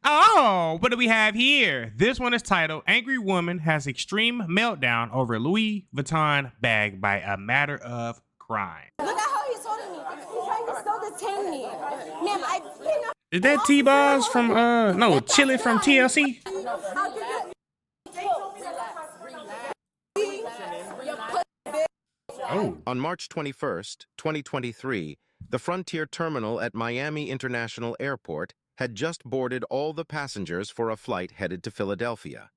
Oh, what do we have here? This one is titled Angry Woman Has Extreme Meltdown Over Louis Vuitton Bag by a Matter of Crime. Look at how he's holding me. He's trying to still detain me. Ma'am, I've been up. Is that T-Balls from, no, Chili from TLC? Oh. On March 21st, 2023, the Frontier Terminal at Miami International Airport had just boarded all the passengers for a flight headed to Philadelphia.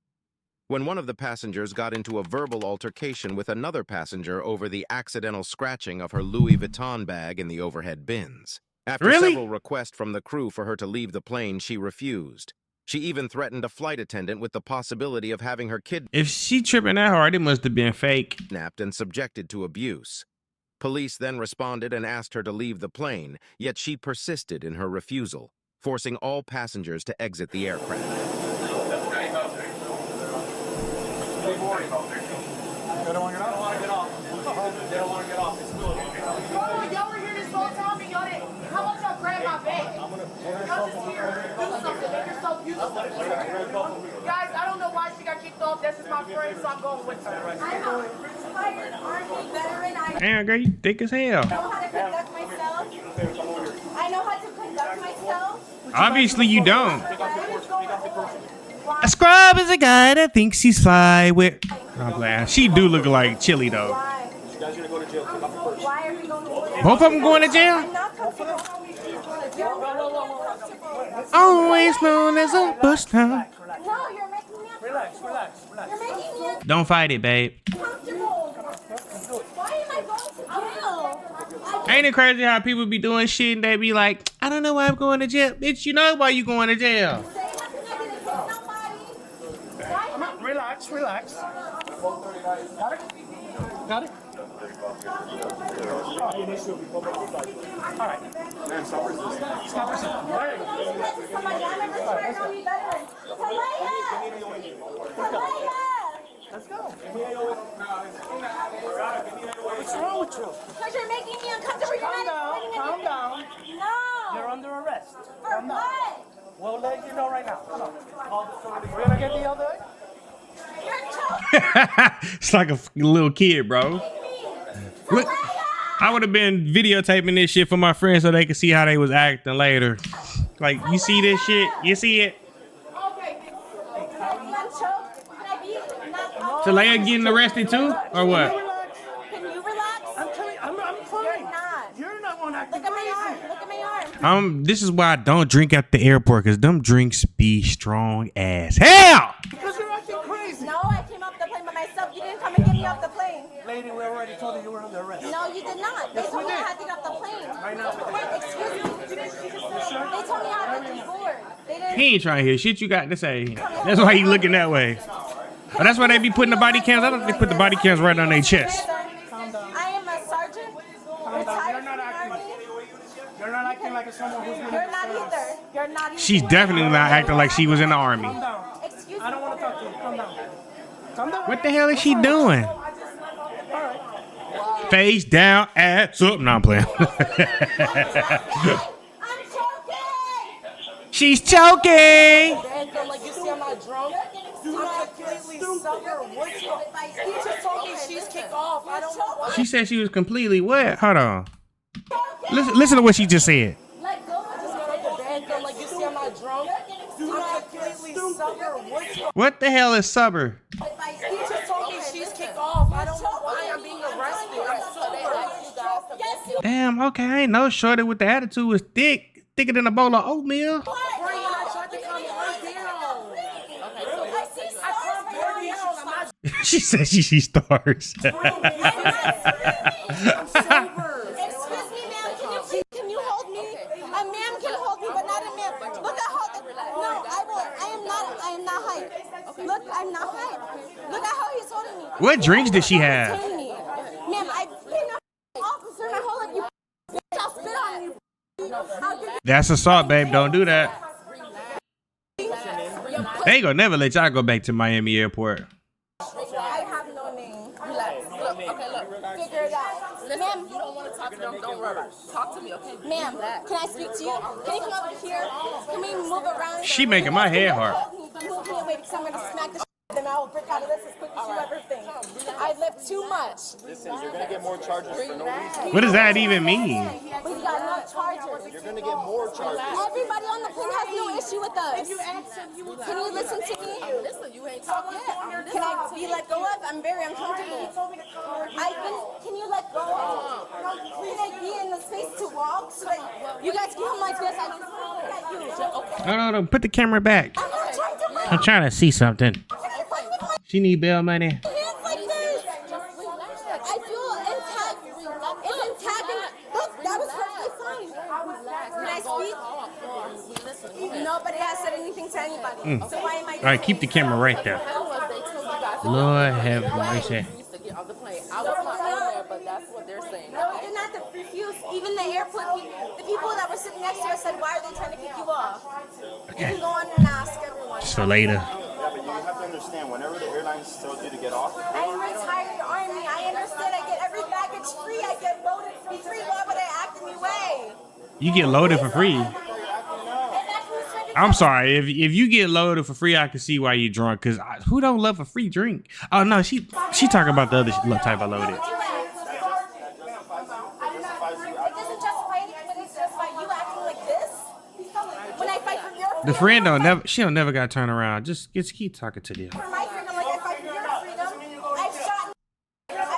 When one of the passengers got into a verbal altercation with another passenger over the accidental scratching of her Louis Vuitton bag in the overhead bins. After several requests from the crew for her to leave the plane, she refused. She even threatened a flight attendant with the possibility of having her kidnapped. If she tripping that hard, it must have been fake. And subjected to abuse. Police then responded and asked her to leave the plane, yet she persisted in her refusal, forcing all passengers to exit the aircraft. They don't want to get off. They don't want to get off. Bro, y'all were here this whole time and y'all didn't. How about y'all grab my bag? Y'all just here. Do something. Make yourself useful. Guys, I don't know why she got kicked off. That's just my friend, so I'm going with her. I'm a retired Army veteran. Damn, girl, you thick as hell. I know how to conduct myself. I know how to conduct myself. Obviously, you don't. A scrub is a guy that thinks he's fly with. I'm glad. She do look like Chili, though. Why? Why are we going to jail? Both of them going to jail? I'm not comfortable. Always known as a bust town. No, you're making me Relax. You're making me Don't fight it, babe. uncomfortable. Why am I going to jail? Ain't it crazy how people be doing shit and they be like, I don't know why I'm going to jail. Bitch, you know why you going to jail. Say nothing, I'm gonna kill somebody. Why am I? Relax. Got it? All right. Stop resisting. Somebody, I'm a retired Army veteran. Let's go. What's wrong with you? Because you're making me uncomfortable. Calm down. No. You're under arrest. For what? We'll let you know right now. Come on. We're gonna get the other. You're choking It's like a little kid, bro. me. Look, I would have been videotaping this shit for my friends so they could see how they was acting later. Like, you see this shit? You see it? Okay. Can I choke? Can I be not? So Leia getting arrested too? Or what? Can you relax? I'm telling you, I'm fine. You're not. You're not one acting Look at my crazy. arm. Look at my arm. This is why I don't drink at the airport, because them drinks be strong as hell. Because you're acting crazy. No, I came off the plane by myself. You didn't come and get me off the plane. Lady, we already told you you were under arrest. No, you did not. They told me I had to get off the plane. Right now. Wait, excuse me. They told me I had to board. They didn't. He ain't trying to hear shit you got to say. That's why he looking that way. But that's why they be putting the body cams. I don't think they put the body cams right on their chest. I am a sergeant. Retired from the Army. You're not acting like someone who's been. You're not either. You're not either. She's definitely not acting like she was in the army. Calm down. Excuse I don't me. want to talk to you. Calm down. Calm down. What the hell is she doing? All right. Face down, ass up. No, I'm playing. I'm choking. She's choking. Like you see, I'm not drunk. I'm completely sober. What's your? He just told me she's kicked off. I don't know why. She said she was completely what? Hold on. Listen to what she just said. Let go. I just got off the bed. Like you see, I'm not drunk. I'm completely sober. What's your? What the hell is sober? He just told me she's kicked off. I don't know why I'm being arrested. I'm sober. Damn, okay, I ain't no shorty with the attitude was thicker than a bowl of oatmeal. Brian, I tried to calm her down. I calmed her down. I'm not. She said she sees stars. I'm sober. Excuse me, ma'am. Can you hold me? A ma'am can hold me, but not a ma'am. Look at how. No, I am not hype. Look, I'm not hype. Look at how he's holding me. What drinks did she have? Ma'am, I've been an officer my whole life. You bitch, I'll spit on you. I'll give you. That's assault, babe. Don't do that. They ain't gonna never let y'all go back to Miami Airport. I have no name. Relax. Look, okay, look. Figure it out. Ma'am, you don't want to talk to me. Don't worry about it. Talk to me, okay? Ma'am, can I speak to you? Can you come over here? Can we move around? She making my head hurt. Move me away because I'm going to smack the shit and I will break out of this as quick as you ever think. I live too much. Listen, you're gonna get more charges for no reason. What does that even mean? We got no charges. You're gonna get more charges. Everybody on the plane has no issue with us. Can you listen to me? Listen, you ain't talking yet. Can I be let go of? I'm very uncomfortable. Can you let go of? Can I be in the space to walk so that you guys can come like this? I need to look at you. No, put the camera back. I'm not trying to run. I'm trying to see something. Play with my She need bail money. hands like this. I feel intact. It's intact. Look, that was perfectly fine. Can I speak? Nobody has said anything to anybody. So why am I? All right, keep the camera right there. Lord have mercy. I was not on there, but that's what they're saying. No, we did not refuse. Even the airport people, the people that were sitting next to us said, why are they trying to kick you off? You can go on and ask everyone. Just for later. Yeah, but you have to understand, whenever the airlines told you to get off, I'm retired Army. I understand. I get every baggage free. I get loaded for free. Why would I act any way? You get loaded for free. I'm sorry. If you get loaded for free, I can see why you drunk. Cause who don't love a free drink? Oh no, she talking about the other type of loaded. It doesn't justify anything, but it's justify you acting like this. When I fight for your freedom, The friend don't never got turned around. Just keep talking to them. for my freedom, like I fight for your freedom. I've shot. I've had a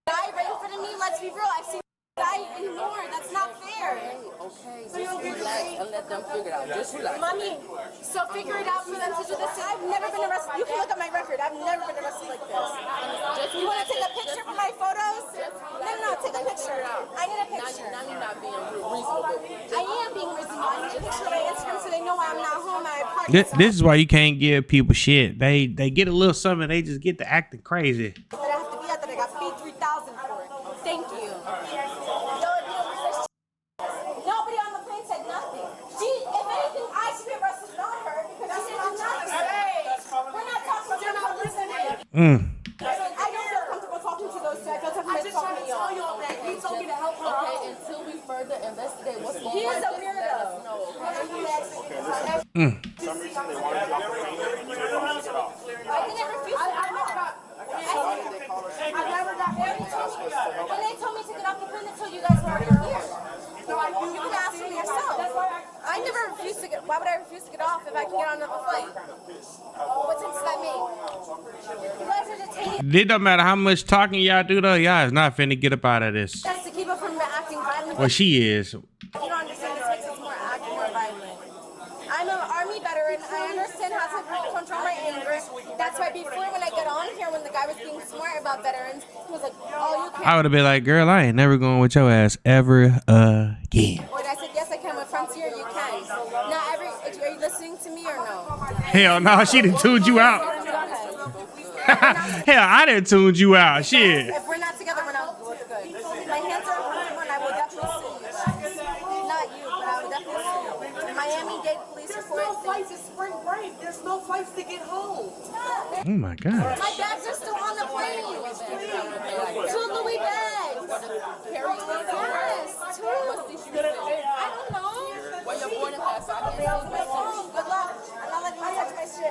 guy right in front of me. Let's be real. I've seen a guy in more. That's not fair. Okay, just relax and let them figure it out. Just relax. Mommy, so figure it out for them to do this. I've never been arrested. You can look at my record. I've never been arrested like this. You want to take a picture for my photos? No, take a picture. I need a picture. Now you're not being reasonable with me. I am being reasonable. I need a picture of my Instagram so they know I'm not home. I parked. This is why you can't give people shit. They get a little something, they just get to acting crazy. That I have to be out there. I got paid $3,000 for it. Thank you. Nobody on the plane said nothing. If anything, I should be arrested, not her, because she didn't do nothing. We're not talking. You're not listening. I don't feel comfortable talking to those two. I feel comfortable talking to y'all. He told me to help her. Okay, until we further investigate what's going on. He is a weirdo. for some reason they wanted you off the plane, and you didn't want to get off. I didn't refuse. I never got when they told me to get off the plane, they told you guys were already here. You can ask them yourself. I never refused to get. Why would I refuse to get off if I can get on another flight? What sense does that make? You guys are detaining It don't matter how much talking y'all do though, y'all is not finna get up out of this. us to keep it from acting violently. Well, she is. You don't understand. This makes us more acting more violent. I'm an Army veteran. I understand how to control my anger. That's why before, when I got on here, when the guy was being smart about veterans, he was like, "Oh, you can't." I would have been like, girl, I ain't never going with your ass ever again. When I said, yes, I can with Frontier, you can. Not every, are you listening to me or no? Hell no, she done tuned you out. Hell, I done tuned you out. Shit. If we're not together, we're not good. My hands are uncomfortable and I will definitely sue you. Not you, but I will definitely sue you. Miami-Dade police report. No flights, it's spring break. There's no flights to get home. Oh my God. My bags are still on the plane. Two Louis bags. Yes, two. I don't know. Well, you're born in that side. Good luck. I'm not letting you touch my shit.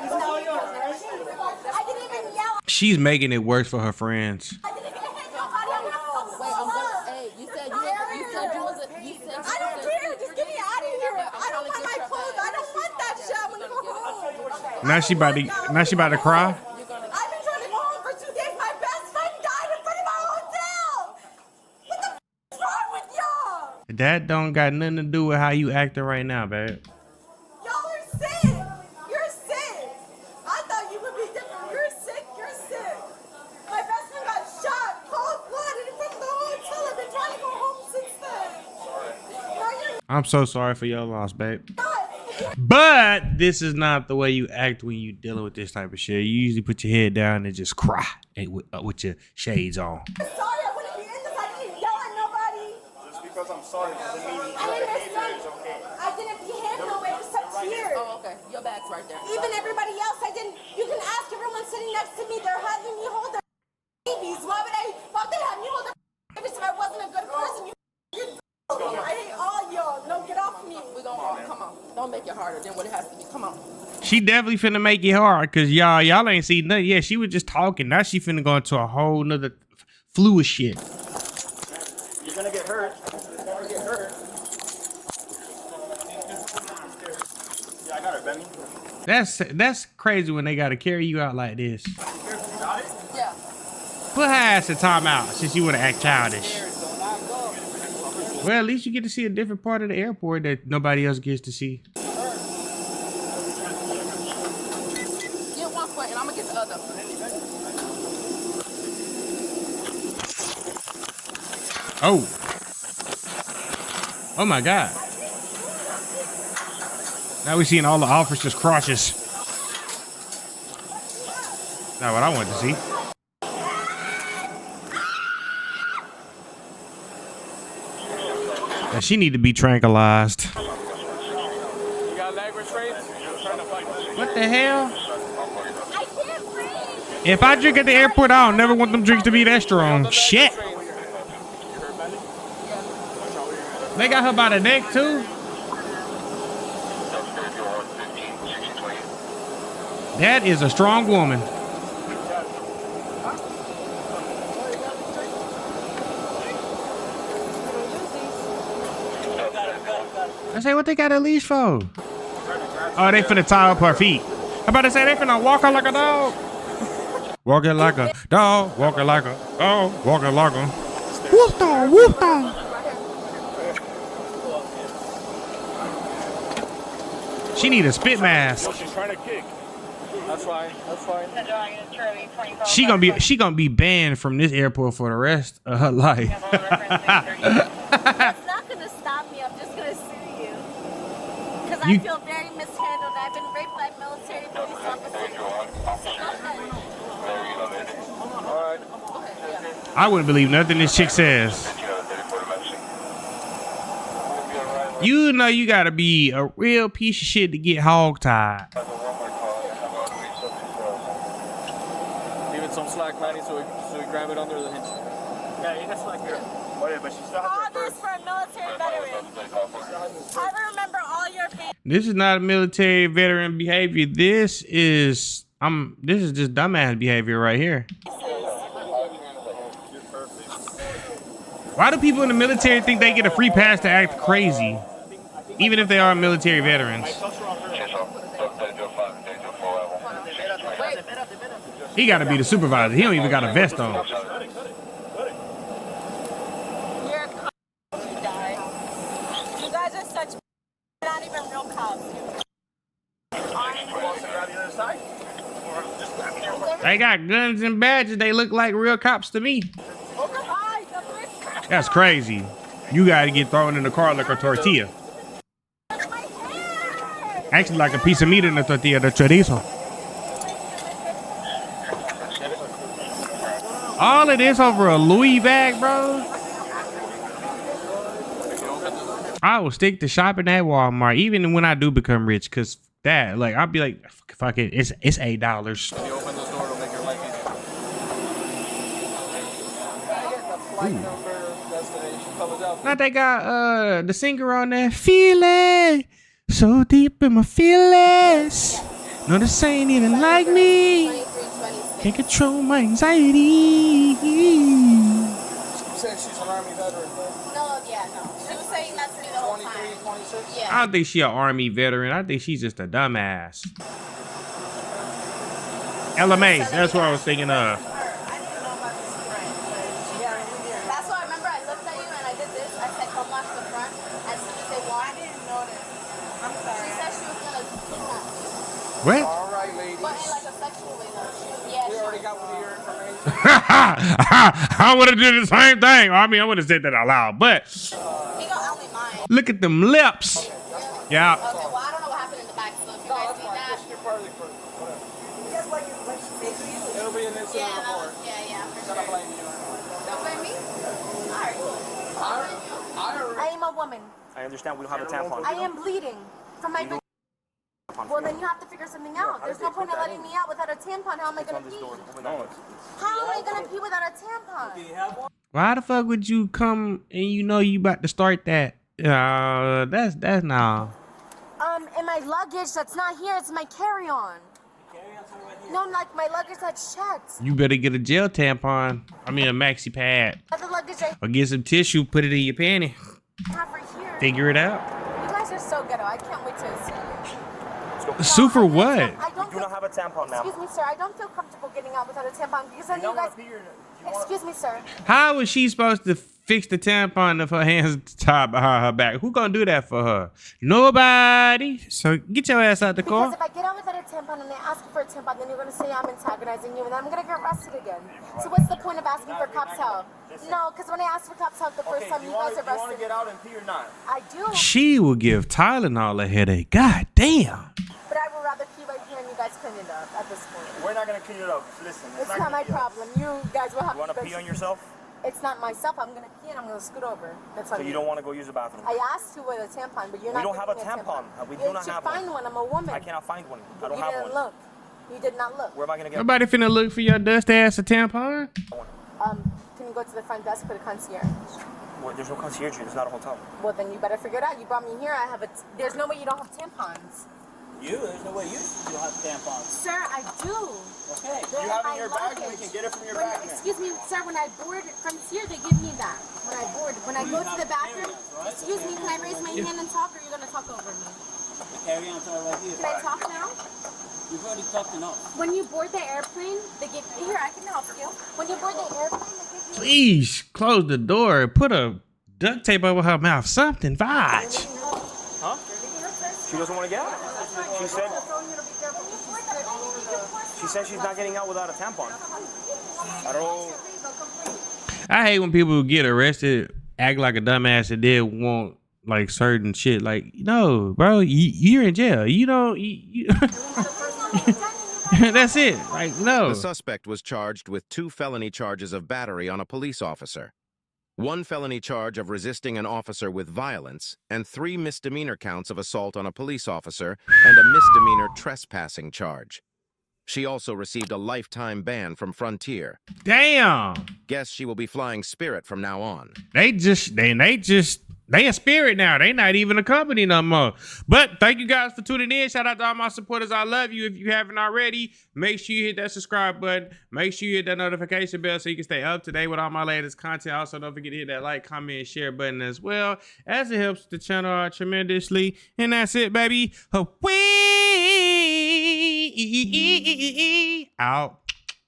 I didn't even yell. She's making it worse for her friends. I didn't even hit nobody. I'm not Wait, I'm gonna. Hey, you said you was a. I don't care. Just get me out of here. I don't want my clothes. I don't want that shit. I want to go home. Now she about to cry. I've been trying to go home for 2 days. My best friend died in front of my hotel. What the f is wrong with y'all? That don't got nothing to do with how you acting right now, babe. Y'all are sick. You're sick. I thought you would be different. You're sick. You're sick. My best friend got shot, cold blooded in front of the hotel. I've been trying to go home since then. No, you're I'm so sorry for your loss, babe. not. But this is not the way you act when you dealing with this type of shit. You usually put your head down and just cry with your shades on. I'm sorry. I wouldn't be in this. I didn't yell at nobody. Just because I'm sorry doesn't mean I your behavior understand. is okay. I didn't behave no way. Just some tears. Oh, okay. Your bag's right there. Even everybody else, I didn't. You can ask everyone sitting next to me. They're having me hold their babies. Why would they have me hold their babies if I wasn't a good person? You She definitely finna make it hard because y'all ain't seen nothing. Yeah, she was just talking. Now she finna go into a whole nother fluid shit. You're gonna get hurt. You're gonna get hurt. Yeah, I got it, Benny. That's crazy when they gotta carry you out like this. Got it? Yeah. Put her ass in timeout since you wanna act childish. Well, at least you get to see a different part of the airport that nobody else gets to see. Get one foot and I'm gonna get the other. Oh. Oh my God. Now we're seeing all the officers' crotches. Not what I wanted to see. Now she need to be tranquilized. You got leg restraints? What the hell? I can't breathe. If I drink at the airport, I don't never want them drinks to be that strong. Shit. They got her by the neck too. That is a strong woman. I say, what they got a leash for? Oh, they finna tie up her feet. I'm about to say they finna walk her like a dog. Walking like a dog, walking like a dog, walking like a woof dog, woof dog. She need a spit mask. She's trying to kick. That's fine. That's fine. She gonna be banned from this airport for the rest of her life. That's not gonna stop me. I'm just gonna sue you. Because I feel very mishandled. I've been raped by military police officers. I wouldn't believe nothing this chick says. You know you gotta be a real piece of shit to get hogtied. Leave it some slack, Manny, so we grab it under the hinge. Yeah, you just like your. Oh, yeah, but she still has All her this first. for a military veteran. I remember all your pain. This is not military veteran behavior. This is just dumbass behavior right here. Why do people in the military think they get a free pass to act crazy? Even if they are military veterans. He gotta be the supervisor. He don't even got a vest on. You're a cop. You die. You guys are such not even real cops. They got guns and badges. They look like real cops to me. That's crazy. You gotta get thrown in the car like a tortilla. Actually, like a piece of meat in the tortilla, the chorizo. All of this over a Louis bag, bro. I will stick to shopping at Walmart, even when I do become rich, cause that, like, I'll be like, fuck it, it's $8. You open this door, it'll make your life easier. Now they got the singer on there. Feel it so deep in my feelings. No, this ain't even like me. Can't control my anxiety. You said she's an Army veteran, right? No, yeah, no. She was saying that to me the whole time. 23, 26? Yeah. I don't think she an Army veteran. I think she's just a dumbass. LMA, that's what I was thinking of. I didn't know about this front, but that's why I remember I looked at you and I did this. I said, come watch the front. As soon as they walked, I didn't notice. I'm sorry. She said she was gonna kidnap me. What? All right, ladies. But in like a sexual way though. We already got one of your information. I would have did the same thing. I mean, I would have said that out loud, but He gonna only mine. look at them lips. Yeah. Okay, well I don't know what happened in the back, so if you guys need that. It'll be an incident Yeah, report. yeah, for Gonna sure. blame you. Don't blame me? Alright, cool. I am a woman. I understand we don't have a tampon. I am bleeding from my. Well, then you have to figure something out. There's no point in letting me out without a tampon. How am I gonna pee? No, How am I gonna pee without a tampon? Why the fuck would you come and you know you about to start that? That's nah. In my my luggage that's not here. It's my carry-on. No, like my luggage that's checked. You better get a gel tampon. I mean a maxi pad. The luggage I Or get some tissue, put it in your panty. have right here. Figure it out. You guys are so ghetto. I can't wait to see you. Sue for what? I don't Do not have a tampon now. Excuse me, sir. I don't feel comfortable getting out without a tampon because then You you don't guys. want to pee your... Excuse me, sir. How was she supposed to fix the tampon if her hands tied behind her back? Who gonna do that for her? Nobody. So get your ass out the Because car. if I get out without a tampon and they ask for a tampon, then you're gonna say I'm antagonizing you, and then I'm gonna get arrested again. So what's the point of asking for cops help? No, because when I asked for cops help the first time, you guys You want to arrested get me. out and pee or not? I do, She will give Tylenol a headache. God damn. but I would rather pee right here and you guys clean it up at this point. We're not going to clean it up. Listen, It's not my problem. You guys will have You want to pee on yourself? It's not myself. I'm gonna pee and I'm gonna scoot over. That's all. So you don't want to go use the bathroom? I asked you with a tampon, but you're not. We don't have a giving me tampon. We do You not should have find one. I'm a woman. I cannot find one. I don't You have didn't one. look. You did not look. Where am I going to get Nobody finna look for your dust ass a tampon. Can you go to the front desk for the concierge? Well, there's no concierge here. It's not a hotel. Well, then you better figure it out. You brought me here. I have a. There's no way you don't have tampons. There's no way you don't have tampons. Sir, I do. Okay. They're You have it my in your bag, we luggage. can get it from your When- bag, man. Excuse me, sir. When I board from here, they give me that. When I board, when I go to the bathroom. Excuse me, can I raise my hand and talk, or are you gonna talk over me? The carry-on's all right here. Can I talk now? You've already talked enough. When you board the airplane, they give. Here, I can help you. When you board the airplane, they give you. Please close the door. Put a duct tape over her mouth. Something. Vaj. Huh? She doesn't want to get out? She said she's not getting out without a tampon. I don't know. I hate when people get arrested, act like a dumbass, and then want like certain shit. Like, no, bro, you're in jail. You don't. That's it. Like, no. The suspect was charged with 2 felony charges of battery on a police officer, 1 felony charge of resisting an officer with violence, and 3 misdemeanor counts of assault on a police officer and a misdemeanor trespassing charge. She also received a lifetime ban from Frontier. Damn. Guess she will be flying Spirit from now on. They a Spirit now. They not even a company no more. But thank you guys for tuning in. Shout out to all my supporters. I love you. If you haven't already, make sure you hit that subscribe button. Make sure you hit that notification bell so you can stay up to date with all my latest content. Also, don't forget to hit that like, comment, and share button as well, as it helps the channel out tremendously. And that's it, baby. Out.